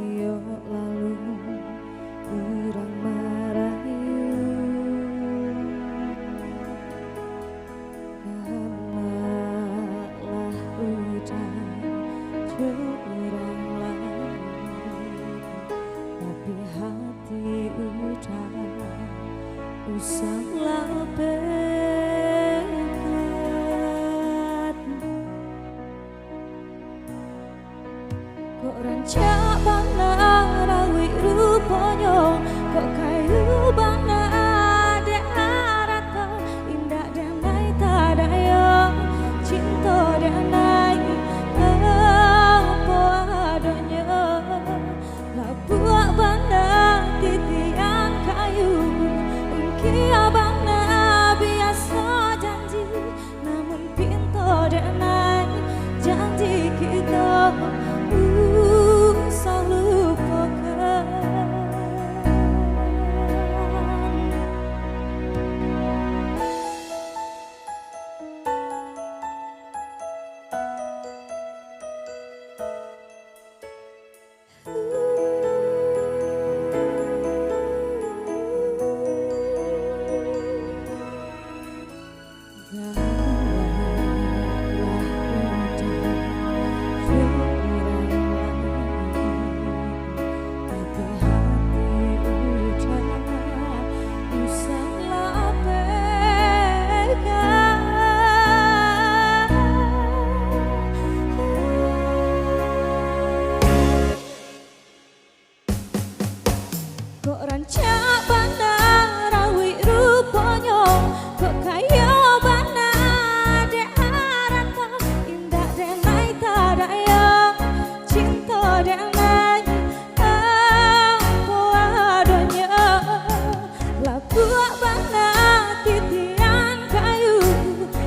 yo lalu kurang merayu kenalah hujan curang lalu tapi hati udah usahlah berkat kok rancak bang rawi rupanya kok kayu bang ada rata indah damai tak daya cinta damai apa adanya lah buat banda titian kayu ungki abang biasa janji namun pintu damai janji kita selalu lupakan kok rancak banda rawi rupanya kok kaya banda dek rata indah damai tak daya cinta damai apa adanya lah buat banda titian kayu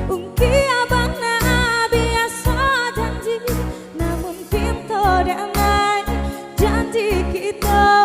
ungki banda biasa janji namun pintu damai janji kita